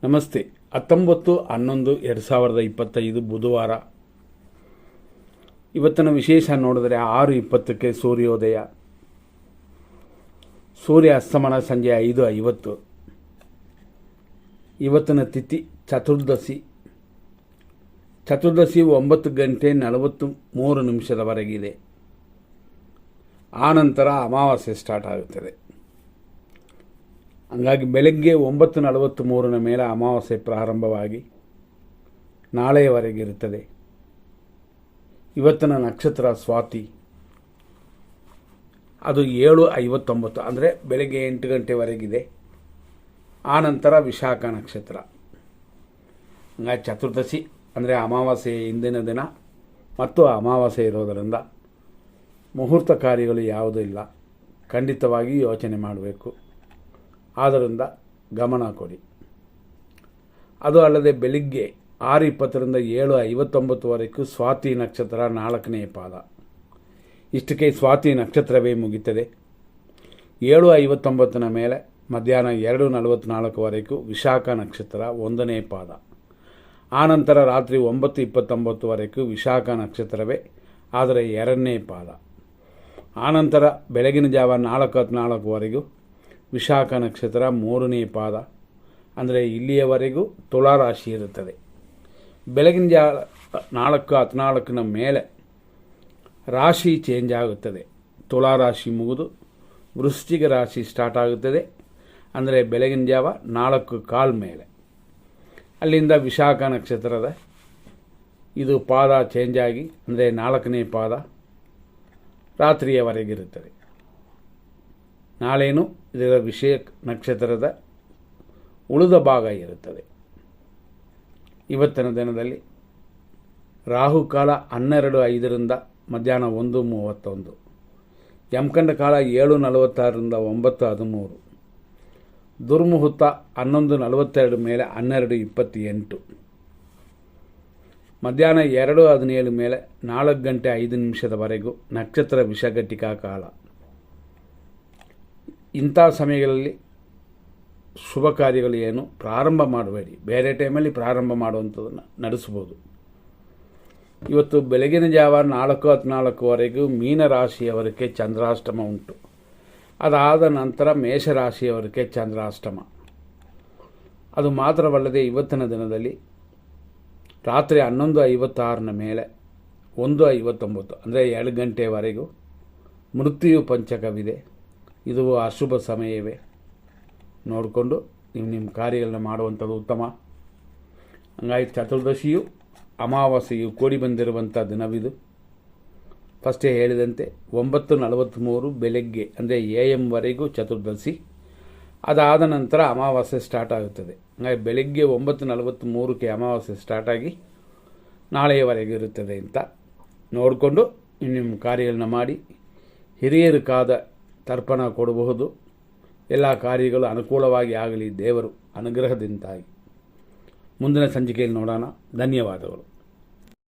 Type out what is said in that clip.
ನಮಸ್ತೆ. 19/11/2025 ಬುಧವಾರ. ಇವತ್ತಿನ ವಿಶೇಷ ನೋಡಿದರೆ 6:20ಕ್ಕೆ ಸೂರ್ಯೋದಯ, ಸೂರ್ಯ ಅಸ್ತಮನ ಸಂಜೆ 5:50. ಇವತ್ತಿನ ತಿಥಿ ಚತುರ್ದಶಿ. ಚತುರ್ದಶಿ 9:43 ಆನಂತರ ಅಮಾವಾಸ್ಯೆ ಸ್ಟಾರ್ಟ್ ಆಗುತ್ತದೆ. ಹಂಗಾಗಿ ಬೆಳಗ್ಗೆ 9:43 ಮೇಲೆ ಅಮಾವಾಸ್ಯೆ ಪ್ರಾರಂಭವಾಗಿ ನಾಳೆಯವರೆಗಿರುತ್ತದೆ. ಇವತ್ತಿನ ನಕ್ಷತ್ರ ಸ್ವಾತಿ. ಅದು 7:59 ಅಂದರೆ ಬೆಳಗ್ಗೆ 8 ಗಂಟೆವರೆಗಿದೆ. ಆನಂತರ ವಿಶಾಖ ನಕ್ಷತ್ರ. ಹಂಗಾಗಿ ಚತುರ್ದಶಿ ಅಂದರೆ ಅಮಾವಾಸ್ಯೆಯ ಹಿಂದಿನ ದಿನ ಮತ್ತು ಅಮಾವಾಸ್ಯೆ ಇರೋದರಿಂದ ಮುಹೂರ್ತ ಕಾರ್ಯಗಳು ಯಾವುದೂ ಇಲ್ಲ. ಖಂಡಿತವಾಗಿ ಯೋಚನೆ ಮಾಡಬೇಕು. ಆದ್ದರಿಂದ ಗಮನ ಕೊಡಿ. ಅದು ಅಲ್ಲದೆ ಬೆಳಿಗ್ಗೆ 6:20ರಿಂದ 7:59 ಸ್ವಾತಿ ನಕ್ಷತ್ರ 4ನೇ ಪಾದ. ಇಷ್ಟಕ್ಕೆ ಸ್ವಾತಿ ನಕ್ಷತ್ರವೇ ಮುಗಿತದೆ. 7:59 ಮೇಲೆ ಮಧ್ಯಾಹ್ನ 2:44 ವಿಶಾಖ ನಕ್ಷತ್ರ 1ನೇ ಪಾದ. ಆನಂತರ ರಾತ್ರಿ 9:29 ವಿಶಾಖ ನಕ್ಷತ್ರವೇ, ಆದರೆ 2ನೇ ಪಾದ. ಆನಂತರ ಬೆಳಗಿನ ಜಾವ 4:14 ವಿಶಾಖ ನಕ್ಷತ್ರ 3ನೇ ಪಾದ. ಅಂದರೆ ಇಲ್ಲಿಯವರೆಗೂ ತುಲಾರಾಶಿ ಇರುತ್ತದೆ. ಬೆಳಗಿನ ಜಾವ 4:14 ಮೇಲೆ ರಾಶಿ ಚೇಂಜ್ ಆಗುತ್ತದೆ. ತುಲಾರಾಶಿ ಮುಗಿದು ವೃಶ್ಚಿಕ ರಾಶಿ ಸ್ಟಾರ್ಟ್ ಆಗುತ್ತದೆ. ಅಂದರೆ ಬೆಳಗಿನ ಜಾವ 4:15 ಮೇಲೆ ಅಲ್ಲಿಂದ ವಿಶಾಖ ನಕ್ಷತ್ರದ ಇದು ಪಾದ ಚೇಂಜ್ ಆಗಿ ಅಂದರೆ 4ನೇ ಪಾದ ರಾತ್ರಿಯವರೆಗಿರುತ್ತದೆ. ನಾಳೆನೂ ಇದರ ವಿಷಯ ನಕ್ಷತ್ರದ ಉಳಿದ ಭಾಗ ಇರುತ್ತದೆ. ಇವತ್ತಿನ ದಿನದಲ್ಲಿ ರಾಹುಕಾಲ 12:05 ಮಧ್ಯಾಹ್ನ 1:31, ಯಮಕಂಡ ಕಾಲ 7:46 9:13, ದುರ್ಮುಹೂರ್ತ 11:42 ಮೇಲೆ 12:28, ಮಧ್ಯಾಹ್ನ 2:17 ಮೇಲೆ 4:05 ನಕ್ಷತ್ರ ವಿಷಘಟಿಕಾ ಕಾಲ. ಇಂಥ ಸಮಯಗಳಲ್ಲಿ ಶುಭ ಕಾರ್ಯಗಳು ಏನು ಪ್ರಾರಂಭ ಮಾಡಬೇಡಿ. ಬೇರೆ ಟೈಮಲ್ಲಿ ಪ್ರಾರಂಭ ಮಾಡುವಂಥದ್ದನ್ನು ನಡೆಸ್ಬೋದು. ಇವತ್ತು ಬೆಳಗಿನ ಜಾವ 4:14 ಮೀನರಾಶಿಯವರಿಗೆ ಚಂದ್ರಾಷ್ಟಮ ಉಂಟು. ಅದಾದ ನಂತರ ಮೇಷರಾಶಿಯವರಿಗೆ ಚಂದ್ರಾಷ್ಟಮ. ಅದು ಮಾತ್ರವಲ್ಲದೆ ಇವತ್ತಿನ ದಿನದಲ್ಲಿ ರಾತ್ರಿ 11:56 ಮೇಲೆ 1:59 ಅಂದರೆ 2 ಗಂಟೆವರೆಗೂ ಮೃತ್ಯು ಪಂಚಕವಿದೆ. ಇದು ಅಶುಭ ಸಮಯವೇ. ನೋಡಿಕೊಂಡು ನಿಮ್ಮ ಕಾರ್ಯಗಳನ್ನ ಮಾಡುವಂಥದ್ದು ಉತ್ತಮ. ಹಂಗಾಗಿ ಚತುರ್ದಶಿಯು ಅಮಾವಾಸ್ಯೆಯು ಕೂಡಿ ಬಂದಿರುವಂಥ ದಿನವಿದು. ಫಸ್ಟೇ ಹೇಳಿದಂತೆ 9:43 ಬೆಳಗ್ಗೆ ಅಂದರೆ AM ಚತುರ್ದಶಿ. ಅದಾದ ನಂತರ ಅಮಾವಾಸ್ಯೆ ಸ್ಟಾರ್ಟ್ ಆಗುತ್ತದೆ. ಹಂಗಾಗಿ ಬೆಳಗ್ಗೆ 9:43 ಅಮಾವಾಸ್ಯೆ ಸ್ಟಾರ್ಟ್ ಆಗಿ ನಾಳೆಯವರೆಗೆ ಇರುತ್ತದೆ ಅಂತ ನೋಡಿಕೊಂಡು ನಿಮ್ಮ ಕಾರ್ಯಗಳನ್ನ ಮಾಡಿ. ಹಿರಿಯರಿಗಾದ ತರ್ಪಣ ಕೊಡಬಹುದು. ಎಲ್ಲ ಕಾರ್ಯಗಳು ಅನುಕೂಲವಾಗಿ ಆಗಲಿ. ದೇವರು ಅನುಗ್ರಹದಿಂದಾಗಿ. ಮುಂದಿನ ಸಂಚಿಕೆಯಲ್ಲಿ ನೋಡೋಣ. ಧನ್ಯವಾದಗಳು.